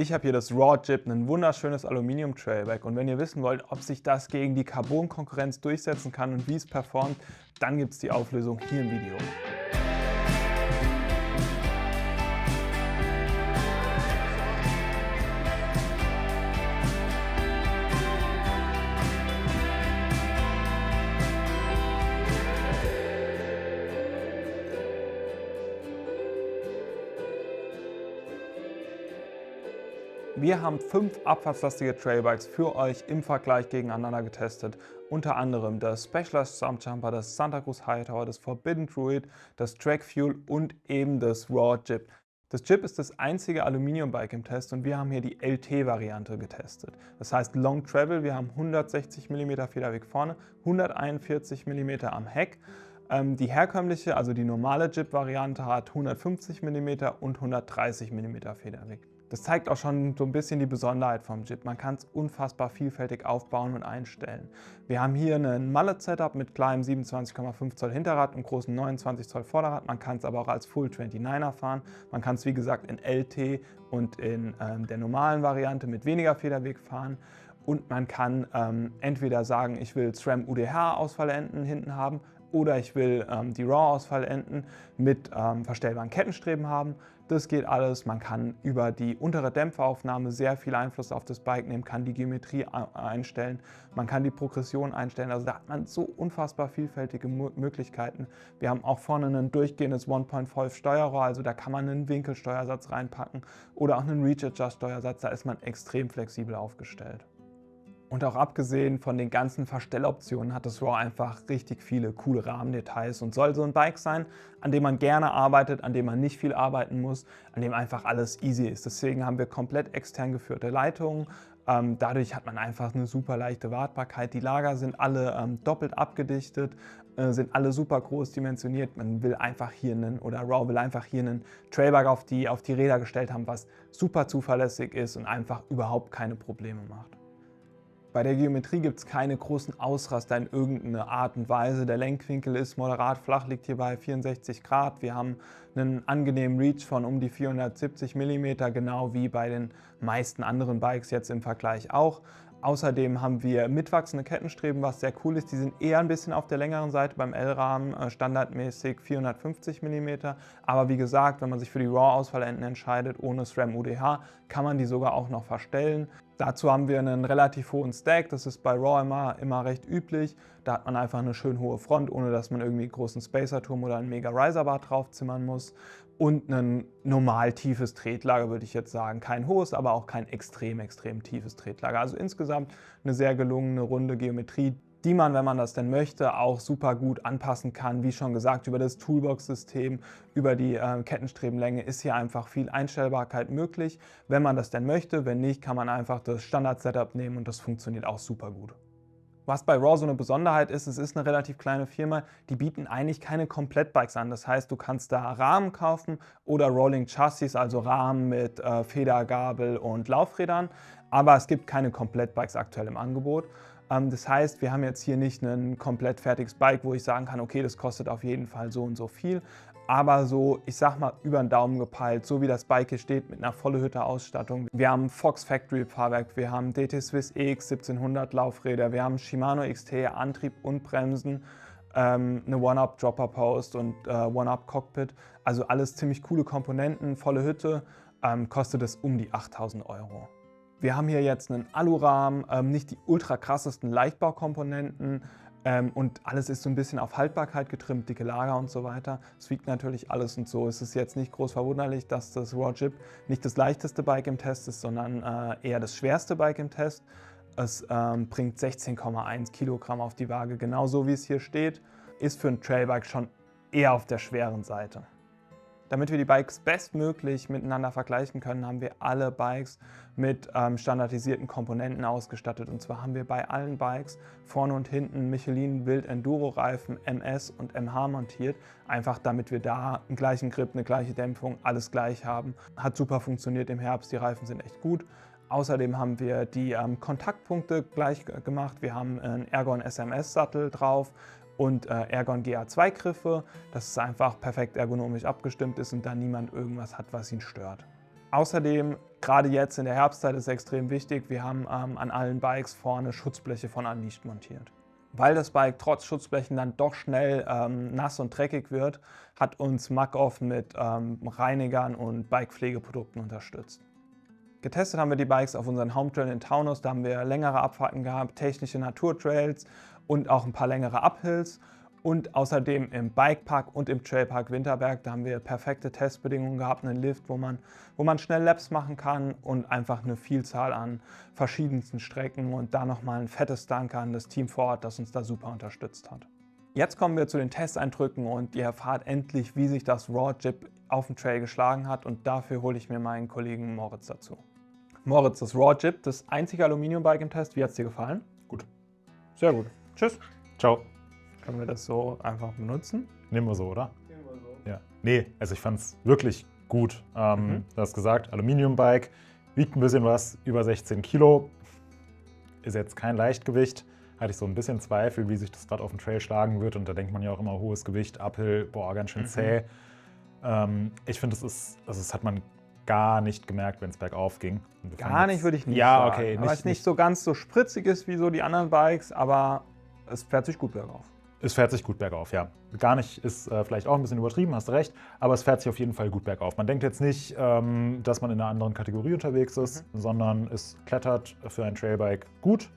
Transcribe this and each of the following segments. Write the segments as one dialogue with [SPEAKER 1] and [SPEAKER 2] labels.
[SPEAKER 1] Ich habe hier das Raw Jib, ein wunderschönes Aluminium-Trailbike, und wenn ihr wissen wollt, ob sich das gegen die Carbon-Konkurrenz durchsetzen kann und wie es performt, dann gibt es die Auflösung hier im Video. Wir haben 5 abfahrtslastige Trailbikes für euch im Vergleich gegeneinander getestet. Unter anderem das Specialized Stumpjumper, das Santa Cruz Hightower, das Forbidden Druid, das Track Fuel und eben das Raw Jib. Das Jib ist das einzige Aluminiumbike im Test und wir haben hier die LT-Variante getestet. Das heißt Long Travel, wir haben 160 mm Federweg vorne, 141 mm am Heck. Die herkömmliche, also die normale Jib-Variante hat 150 mm und 130 mm Federweg. Das zeigt auch schon so ein bisschen die Besonderheit vom Jib. Man kann es unfassbar vielfältig aufbauen und einstellen. Wir haben hier ein Mallet-Setup mit kleinem 27,5 Zoll Hinterrad und großen 29 Zoll Vorderrad. Man kann es aber auch als Full 29er fahren. Man kann es wie gesagt in LT und in der normalen Variante mit weniger Federweg fahren. Und man kann entweder sagen, ich will SRAM UDH-Ausfallenden hinten haben, oder ich will die RAW-Ausfallenden mit verstellbaren Kettenstreben haben. Das geht alles. Man kann über die untere Dämpferaufnahme sehr viel Einfluss auf das Bike nehmen, kann die Geometrie einstellen, man kann die Progression einstellen. Also da hat man so unfassbar vielfältige Möglichkeiten. Wir haben auch vorne ein durchgehendes 1.5 Steuerrohr, also da kann man einen Winkelsteuersatz reinpacken oder auch einen Reach-Adjust-Steuersatz. Da ist man extrem flexibel aufgestellt. Und auch abgesehen von den ganzen Verstelloptionen hat das Raw einfach richtig viele coole Rahmendetails und soll so ein Bike sein, an dem man gerne arbeitet, an dem man nicht viel arbeiten muss, an dem einfach alles easy ist. Deswegen haben wir komplett extern geführte Leitungen. Dadurch hat man einfach eine super leichte Wartbarkeit. Die Lager sind alle doppelt abgedichtet, sind alle super groß dimensioniert. Man will einfach hier Raw will einfach hier einen Trailbike auf die Räder gestellt haben, was super zuverlässig ist und einfach überhaupt keine Probleme macht. Bei der Geometrie gibt es keine großen Ausraster in irgendeiner Art und Weise. Der Lenkwinkel ist moderat flach, liegt hier bei 64 Grad. Wir haben einen angenehmen Reach von um die 470 mm, genau wie bei den meisten anderen Bikes jetzt im Vergleich auch. Außerdem haben wir mitwachsende Kettenstreben, was sehr cool ist. Die sind eher ein bisschen auf der längeren Seite, beim L-Rahmen standardmäßig 450 mm. Aber wie gesagt, wenn man sich für die RAW-Ausfallenden entscheidet, ohne SRAM UDH, kann man die sogar auch noch verstellen. Dazu haben wir einen relativ hohen Stack, das ist bei RAW immer recht üblich. Da hat man einfach eine schön hohe Front, ohne dass man irgendwie einen großen Spacerturm oder einen Mega Riserbar draufzimmern muss. Und ein normal tiefes Tretlager, würde ich jetzt sagen. Kein hohes, aber auch kein extrem tiefes Tretlager. Also insgesamt eine sehr gelungene, runde Geometrie, die man, wenn man das denn möchte, auch super gut anpassen kann. Wie schon gesagt, über das Toolbox-System, über die Kettenstrebenlänge ist hier einfach viel Einstellbarkeit möglich, wenn man das denn möchte. Wenn nicht, kann man einfach das Standard-Setup nehmen und das funktioniert auch super gut. Was bei Raw so eine Besonderheit ist, es ist eine relativ kleine Firma, die bieten eigentlich keine Komplettbikes an. Das heißt, du kannst da Rahmen kaufen oder Rolling Chassis, also Rahmen mit Federgabel und Laufrädern, aber es gibt keine Komplettbikes aktuell im Angebot. Das heißt, wir haben jetzt hier nicht ein komplett fertiges Bike, wo ich sagen kann, okay, das kostet auf jeden Fall so und so viel. Aber so, ich sag mal, über den Daumen gepeilt, so wie das Bike hier steht, mit einer volle Hütte Ausstattung. Wir haben Fox Factory Fahrwerk, wir haben DT Swiss EX 1700 Laufräder, wir haben Shimano XT Antrieb und Bremsen, eine One-Up Dropper Post und One-Up Cockpit. Also alles ziemlich coole Komponenten, volle Hütte, kostet es um die 8.000 €. Wir haben hier jetzt einen Alurahmen, nicht die ultra krassesten Leichtbaukomponenten und alles ist so ein bisschen auf Haltbarkeit getrimmt, dicke Lager und so weiter. Es wiegt natürlich alles und so. Es ist jetzt nicht groß verwunderlich, dass das Raw Jib nicht das leichteste Bike im Test ist, sondern eher das schwerste Bike im Test. Es bringt 16,1 Kilogramm auf die Waage, genauso wie es hier steht, ist für ein Trailbike schon eher auf der schweren Seite. Damit wir die Bikes bestmöglich miteinander vergleichen können, haben wir alle Bikes mit standardisierten Komponenten ausgestattet. Und zwar haben wir bei allen Bikes vorne und hinten Michelin Wild Enduro Reifen MS und MH montiert. Einfach damit wir da einen gleichen Grip, eine gleiche Dämpfung, alles gleich haben. Hat super funktioniert im Herbst, die Reifen sind echt gut. Außerdem haben wir die Kontaktpunkte gleich gemacht. Wir haben einen Ergon SMS Sattel drauf und Ergon GA2 Griffe, dass es einfach perfekt ergonomisch abgestimmt ist und da niemand irgendwas hat, was ihn stört. Außerdem Gerade jetzt in der Herbstzeit ist es extrem wichtig, wir haben an allen Bikes vorne Schutzbleche von Unleashed montiert. Weil das Bike trotz Schutzblechen dann doch schnell nass und dreckig wird, hat uns Muc-Off mit Reinigern und Bikepflegeprodukten unterstützt. Getestet haben wir die Bikes auf unseren Hometrail in Taunus, da haben wir längere Abfahrten gehabt, technische Naturtrails und auch ein paar längere Uphills. Und außerdem im Bikepark und im Trailpark Winterberg, da haben wir perfekte Testbedingungen gehabt, einen Lift, wo man schnell Laps machen kann und einfach eine Vielzahl an verschiedensten Strecken und da nochmal ein fettes Dank an das Team vor Ort, das uns da super unterstützt hat. Jetzt kommen wir zu den Testeindrücken und ihr erfahrt endlich, wie sich das Raw Jib auf dem Trail geschlagen hat und dafür hole ich mir meinen Kollegen Moritz dazu. Moritz, das Raw Jib, das einzige Aluminium-Bike im Test, wie hat es dir gefallen?
[SPEAKER 2] Gut.
[SPEAKER 1] Sehr gut. Tschüss.
[SPEAKER 2] Ciao.
[SPEAKER 1] Können wir das so einfach benutzen?
[SPEAKER 2] Nehmen wir so, oder?
[SPEAKER 1] Nehmen wir so.
[SPEAKER 2] Ja. Nee, also ich fand es wirklich gut. Du hast gesagt, Aluminium-Bike, wiegt ein bisschen was, über 16 Kilo. Ist jetzt kein Leichtgewicht. Hatte ich so ein bisschen Zweifel, wie sich das gerade auf dem Trail schlagen wird. Und da denkt man ja auch immer, hohes Gewicht, Uphill, boah, ganz schön zäh. Ich finde, das hat man gar nicht gemerkt, wenn es bergauf ging.
[SPEAKER 1] Gar nicht, würde ich nicht
[SPEAKER 2] ja,
[SPEAKER 1] sagen.
[SPEAKER 2] Okay,
[SPEAKER 1] weil es nicht so ganz so spritzig ist wie so die anderen Bikes, aber es fährt sich gut bergauf.
[SPEAKER 2] Es fährt sich gut bergauf, ja. Gar nicht ist vielleicht auch ein bisschen übertrieben, hast recht, aber es fährt sich auf jeden Fall gut bergauf. Man denkt jetzt nicht, dass man in einer anderen Kategorie unterwegs ist, sondern es klettert für ein Trailbike gut.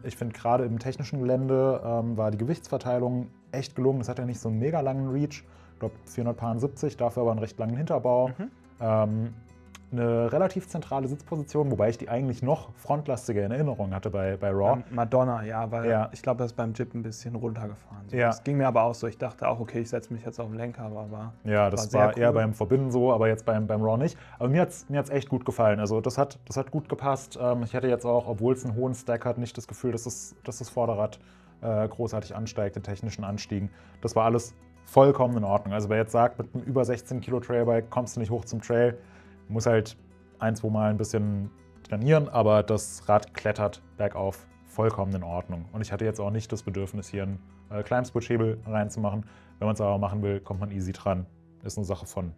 [SPEAKER 2] Ich finde, gerade im technischen Gelände war die Gewichtsverteilung echt gelungen. Es hat ja nicht so einen mega langen Reach, ich glaube 470, dafür aber einen recht langen Hinterbau. Eine relativ zentrale Sitzposition, wobei ich die eigentlich noch frontlastige in Erinnerung hatte bei Raw.
[SPEAKER 1] Madonna, ja, weil ich glaube, das ist beim Jib ein bisschen runtergefahren. So.
[SPEAKER 2] Ja.
[SPEAKER 1] Das ging mir aber auch so. Ich dachte auch, okay, ich setze mich jetzt auf den Lenker, aber
[SPEAKER 2] ja, das war eher beim Verbinden so, aber jetzt beim Raw nicht. Aber mir hat's echt gut gefallen. Also das hat gut gepasst. Ich hatte jetzt auch, obwohl es einen hohen Stack hat, nicht das Gefühl, dass das Vorderrad großartig ansteigt, in technischen Anstiegen. Das war alles vollkommen in Ordnung. Also wer jetzt sagt, mit einem über 16 Kilo Trailbike kommst du nicht hoch zum Trail, muss halt ein, zwei Mal ein bisschen trainieren, aber das Rad klettert bergauf vollkommen in Ordnung. Und ich hatte jetzt auch nicht das Bedürfnis, hier einen Climb-Switch-Hebel reinzumachen. Wenn man es aber machen will, kommt man easy dran. Ist eine Sache von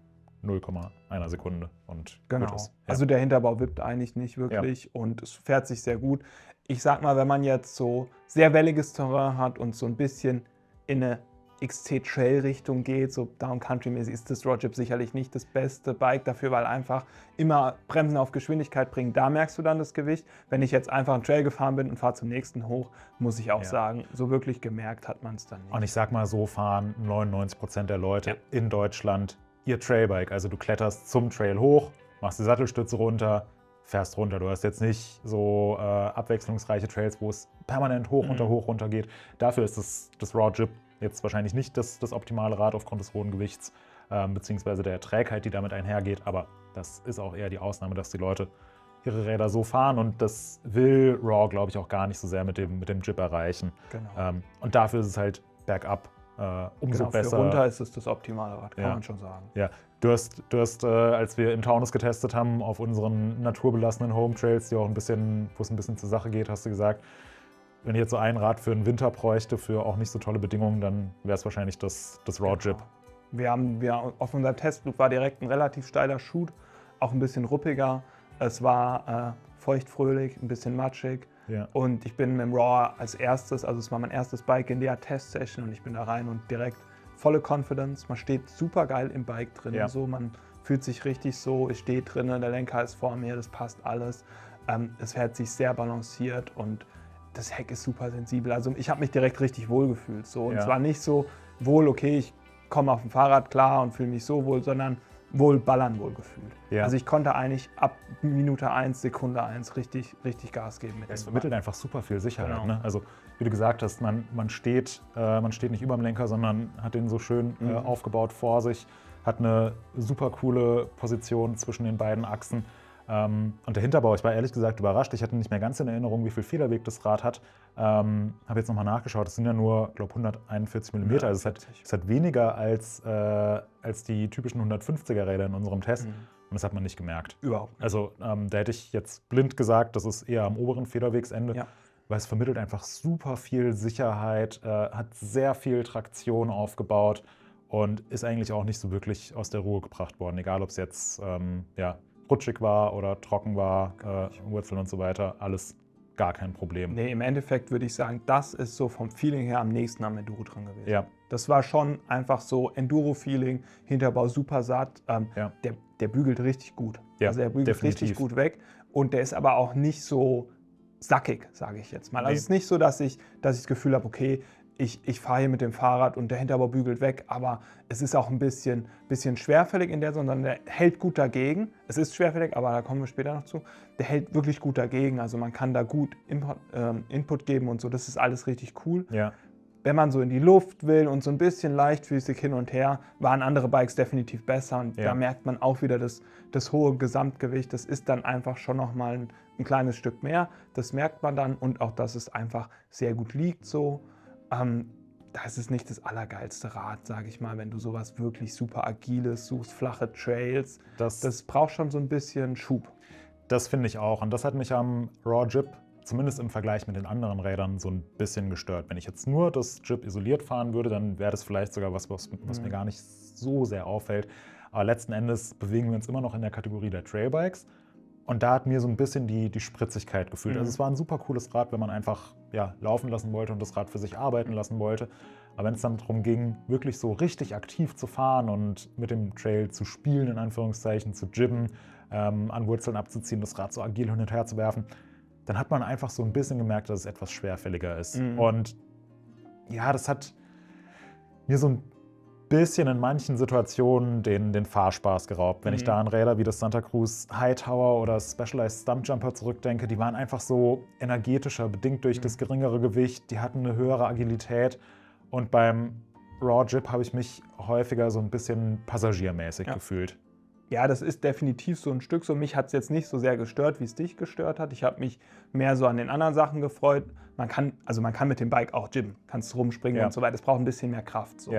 [SPEAKER 2] 0,1 Sekunde und
[SPEAKER 1] genau.
[SPEAKER 2] Gut ist. Ja.
[SPEAKER 1] Also der Hinterbau wippt eigentlich nicht wirklich und es fährt sich sehr gut. Ich sag mal, wenn man jetzt so sehr welliges Terrain hat und so ein bisschen in eine XC-Trail-Richtung geht, so Down-Country-mäßig, ist das Raw Jib sicherlich nicht das beste Bike dafür, weil einfach immer Bremsen auf Geschwindigkeit bringen. Da merkst du dann das Gewicht. Wenn ich jetzt einfach einen Trail gefahren bin und fahre zum nächsten hoch, muss ich auch sagen, so wirklich gemerkt hat man es dann nicht.
[SPEAKER 2] Und ich sag mal, so fahren 99% der Leute in Deutschland ihr Trailbike. Also du kletterst zum Trail hoch, machst die Sattelstütze runter, fährst runter. Du hast jetzt nicht so abwechslungsreiche Trails, wo es permanent hoch, runter geht. Dafür ist das Raw Jib jetzt wahrscheinlich nicht das optimale Rad aufgrund des hohen Gewichts, beziehungsweise der Trägheit, die damit einhergeht. Aber das ist auch eher die Ausnahme, dass die Leute ihre Räder so fahren. Und das will Raw, glaube ich, auch gar nicht so sehr mit dem Jib erreichen.
[SPEAKER 1] Genau.
[SPEAKER 2] Und dafür ist es halt bergab umso besser.
[SPEAKER 1] Für runter ist es das optimale Rad, kann man schon sagen.
[SPEAKER 2] Ja. Du hast als wir in Taunus getestet haben, auf unseren naturbelassenen Home Trails, wo es ein bisschen zur Sache geht, hast du gesagt, wenn ich jetzt so ein Rad für den Winter bräuchte, für auch nicht so tolle Bedingungen, dann wäre es wahrscheinlich das Raw Jib.
[SPEAKER 1] Wir auf unserem Testflug war direkt ein relativ steiler Shoot, auch ein bisschen ruppiger. Es war feuchtfröhlich, ein bisschen matschig.
[SPEAKER 2] Ja.
[SPEAKER 1] Und ich bin mit dem Raw als erstes, also es war mein erstes Bike in der Testsession und ich bin da rein und direkt volle Confidence. Man steht super geil im Bike drin.
[SPEAKER 2] Ja.
[SPEAKER 1] So, man fühlt sich richtig so, ich stehe drin, der Lenker ist vor mir, das passt alles. Es fährt sich sehr balanciert und das Heck ist super sensibel. Also ich habe mich direkt richtig wohl gefühlt. So. Und es war nicht so wohl, okay, ich komme auf dem Fahrrad klar und fühle mich so wohl, sondern ballern wohl gefühlt. Ja. Also ich konnte eigentlich ab Minute 1, Sekunde 1 richtig Gas geben.
[SPEAKER 2] Es vermittelt einfach super viel Sicherheit. Genau. Ne? Also wie du gesagt hast, man steht nicht über dem Lenker, sondern hat den so schön aufgebaut vor sich, hat eine super coole Position zwischen den beiden Achsen. Und der Hinterbau, ich war ehrlich gesagt überrascht. Ich hatte nicht mehr ganz in Erinnerung, wie viel Federweg das Rad hat. Habe jetzt nochmal nachgeschaut. Es sind ja nur, glaube 141 mm. Also es hat weniger als die typischen 150er Räder in unserem Test. Und das hat man nicht gemerkt.
[SPEAKER 1] Überhaupt nicht.
[SPEAKER 2] Also da hätte ich jetzt blind gesagt, das ist eher am oberen Federwegsende. Ja. Weil es vermittelt einfach super viel Sicherheit, hat sehr viel Traktion aufgebaut und ist eigentlich auch nicht so wirklich aus der Ruhe gebracht worden. Egal, ob es jetzt rutschig war oder trocken war, Wurzeln und so weiter, alles gar kein Problem.
[SPEAKER 1] Nee, im Endeffekt würde ich sagen, das ist so vom Feeling her am nächsten am Enduro dran gewesen.
[SPEAKER 2] Ja.
[SPEAKER 1] Das war schon einfach so Enduro-Feeling, Hinterbau super satt. Der bügelt richtig gut.
[SPEAKER 2] Ja,
[SPEAKER 1] also er bügelt
[SPEAKER 2] definitiv.
[SPEAKER 1] richtig gut weg und der ist aber auch nicht so sackig, sage ich jetzt mal. Also
[SPEAKER 2] Nee.
[SPEAKER 1] es ist nicht so, dass ich das Gefühl habe, okay, ich fahre hier mit dem Fahrrad und der Hinterbau bügelt weg, aber es ist auch ein bisschen schwerfällig in der, sondern der hält gut dagegen. Es ist schwerfällig, aber da kommen wir später noch zu. Der hält wirklich gut dagegen, also man kann da gut Input geben und so, das ist alles richtig cool.
[SPEAKER 2] Ja.
[SPEAKER 1] Wenn man so in die Luft will und so ein bisschen leichtfüßig hin und her, waren andere Bikes definitiv besser und da merkt man auch wieder das hohe Gesamtgewicht, das ist dann einfach schon nochmal ein kleines Stück mehr, das merkt man dann und auch, dass es einfach sehr gut liegt so. Das ist nicht das allergeilste Rad, sage ich mal, wenn du sowas wirklich super Agiles suchst, flache Trails. Das braucht schon so ein bisschen Schub.
[SPEAKER 2] Das finde ich auch. Und das hat mich am Raw Jib, zumindest im Vergleich mit den anderen Rädern, so ein bisschen gestört. Wenn ich jetzt nur das Jib isoliert fahren würde, dann wäre das vielleicht sogar was mir gar nicht so sehr auffällt. Aber letzten Endes bewegen wir uns immer noch in der Kategorie der Trailbikes. Und da hat mir so ein bisschen die Spritzigkeit gefühlt. Also es war ein super cooles Rad, wenn man einfach laufen lassen wollte und das Rad für sich arbeiten lassen wollte. Aber wenn es dann darum ging, wirklich so richtig aktiv zu fahren und mit dem Trail zu spielen, in Anführungszeichen, zu jibben, an Wurzeln abzuziehen, das Rad so agil hin und her zu werfen, dann hat man einfach so ein bisschen gemerkt, dass es etwas schwerfälliger ist. Und ja, das hat mir so ein bisschen in manchen Situationen den Fahrspaß geraubt. Wenn ich da an Räder wie das Santa Cruz Hightower oder Specialized Stumpjumper zurückdenke, die waren einfach so energetischer, bedingt durch das geringere Gewicht, die hatten eine höhere Agilität und beim Raw Jib habe ich mich häufiger so ein bisschen passagiermäßig gefühlt.
[SPEAKER 1] Ja, das ist definitiv so ein Stück so. Mich hat es jetzt nicht so sehr gestört, wie es dich gestört hat. Ich habe mich mehr so an den anderen Sachen gefreut. Man kann mit dem Bike auch jibben, kannst rumspringen und so weiter. Es braucht ein bisschen mehr Kraft. So.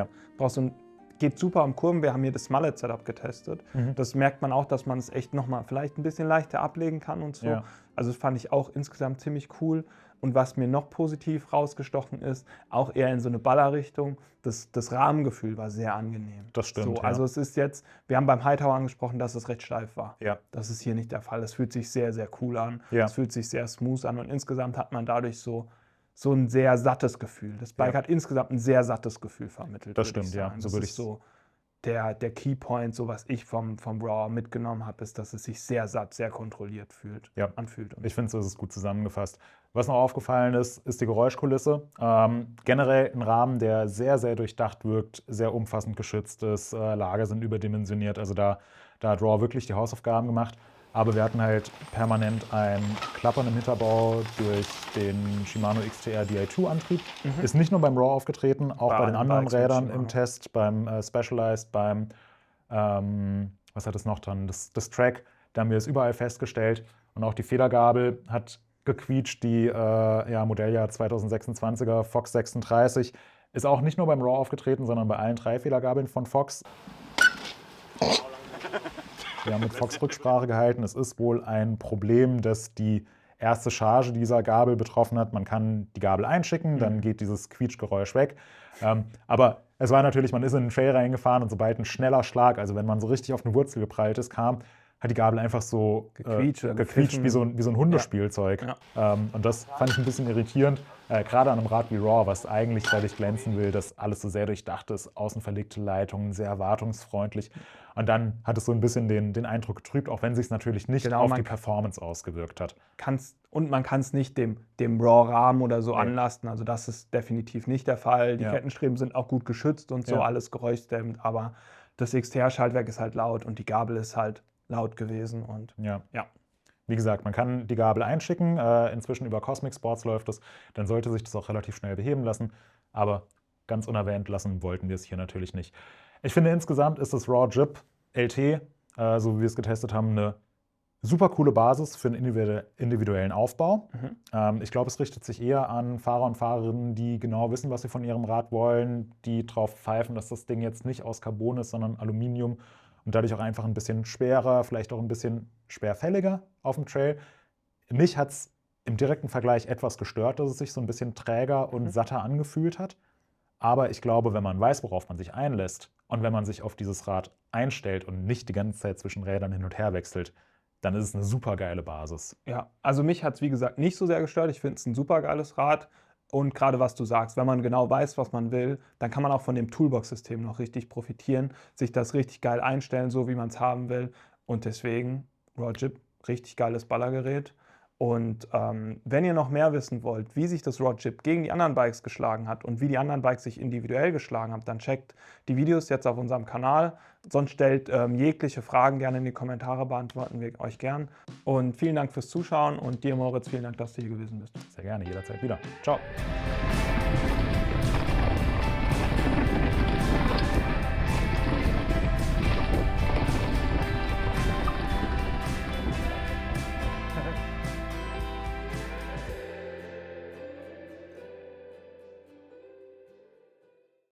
[SPEAKER 1] Geht super am Kurven. Wir haben hier das Mullet-Setup getestet. Das merkt man auch, dass man es echt nochmal vielleicht ein bisschen leichter ablegen kann und so.
[SPEAKER 2] Ja.
[SPEAKER 1] Also das fand ich auch insgesamt ziemlich cool. Und was mir noch positiv rausgestochen ist, auch eher in so eine Ballerrichtung, das Rahmengefühl war sehr angenehm.
[SPEAKER 2] Das stimmt,
[SPEAKER 1] So, also es ist jetzt, wir haben beim Hightower angesprochen, dass es recht steif war.
[SPEAKER 2] Ja.
[SPEAKER 1] Das ist hier nicht der Fall. Es fühlt sich sehr, sehr cool an.
[SPEAKER 2] Ja.
[SPEAKER 1] Es fühlt sich sehr smooth an und insgesamt hat man dadurch so ein sehr sattes Gefühl. Das Bike hat insgesamt ein sehr sattes Gefühl vermittelt.
[SPEAKER 2] Das stimmt, ja.
[SPEAKER 1] So würde ich so der Keypoint, so was ich vom Raw mitgenommen habe, ist, dass es sich sehr satt, sehr kontrolliert anfühlt. Und
[SPEAKER 2] ich finde, so ist es gut zusammengefasst. Was noch aufgefallen ist die Geräuschkulisse. Generell ein Rahmen, der sehr, sehr durchdacht wirkt, sehr umfassend geschützt ist. Lager sind überdimensioniert. Also da hat Raw wirklich die Hausaufgaben gemacht. Aber wir hatten halt permanent ein Klappern im Hinterbau durch den Shimano XTR Di2-Antrieb. Ist nicht nur beim Raw aufgetreten, auch bei den anderen Rädern im Test, beim Specialized, beim, was hat es noch dann, das Track, da haben wir es überall festgestellt. Und auch die Federgabel hat gequietscht, die Modelljahr 2026er Fox 36. Ist auch nicht nur beim Raw aufgetreten, sondern bei allen 3 Federgabeln von Fox. Wir haben mit Fox Rücksprache gehalten. Es ist wohl ein Problem, das die erste Charge dieser Gabel betroffen hat. Man kann die Gabel einschicken, dann geht dieses Quietschgeräusch weg. Aber es war natürlich, man ist in den Trail reingefahren und sobald ein schneller Schlag, also wenn man so richtig auf eine Wurzel geprallt ist, kam, hat die Gabel einfach so gequietscht wie so ein Hundespielzeug. Ja. Und das fand ich ein bisschen irritierend, gerade an einem Rad wie Raw, was eigentlich dadurch glänzen will, dass alles so sehr durchdacht ist, außen verlegte Leitungen, sehr erwartungsfreundlich. Und dann hat es so ein bisschen den Eindruck getrübt, auch wenn es sich natürlich nicht auf die Performance ausgewirkt hat. Und man kann es nicht dem Raw-Rahmen oder so anlasten, also das ist definitiv nicht der Fall. Die Kettenstreben sind auch gut geschützt und so, alles geräuschdämmend, aber das XTR-Schaltwerk ist halt laut und die Gabel ist halt laut gewesen. Und wie gesagt, man kann die Gabel einschicken, inzwischen über Cosmic Sports läuft es, dann sollte sich das auch relativ schnell beheben lassen, aber ganz unerwähnt lassen wollten wir es hier natürlich nicht. Ich finde, insgesamt ist das Raw Jib LT, so wie wir es getestet haben, eine super coole Basis für einen individuellen Aufbau. Ich glaube, es richtet sich eher an Fahrer und Fahrerinnen, die genau wissen, was sie von ihrem Rad wollen, die drauf pfeifen, dass das Ding jetzt nicht aus Carbon ist, sondern Aluminium und dadurch auch einfach ein bisschen schwerer, vielleicht auch ein bisschen schwerfälliger auf dem Trail. Mich hat es im direkten Vergleich etwas gestört, dass es sich so ein bisschen träger und satter angefühlt hat. Aber ich glaube, wenn man weiß, worauf man sich einlässt und wenn man sich auf dieses Rad einstellt und nicht die ganze Zeit zwischen Rädern hin und her wechselt, dann ist es eine super geile Basis.
[SPEAKER 1] Ja, also mich hat es wie gesagt nicht so sehr gestört. Ich finde es ein super geiles Rad. Und gerade was du sagst, wenn man genau weiß, was man will, dann kann man auch von dem Toolbox-System noch richtig profitieren, sich das richtig geil einstellen, so wie man es haben will. Und deswegen, Road-Jib, richtig geiles Ballergerät. Und wenn ihr noch mehr wissen wollt, wie sich das Road-Jib gegen die anderen Bikes geschlagen hat und wie die anderen Bikes sich individuell geschlagen haben, dann checkt die Videos jetzt auf unserem Kanal. Sonst stellt jegliche Fragen gerne in die Kommentare, beantworten wir euch gern. Und vielen Dank fürs Zuschauen und dir, Moritz, vielen Dank, dass du hier gewesen bist.
[SPEAKER 2] Sehr gerne, jederzeit wieder. Ciao.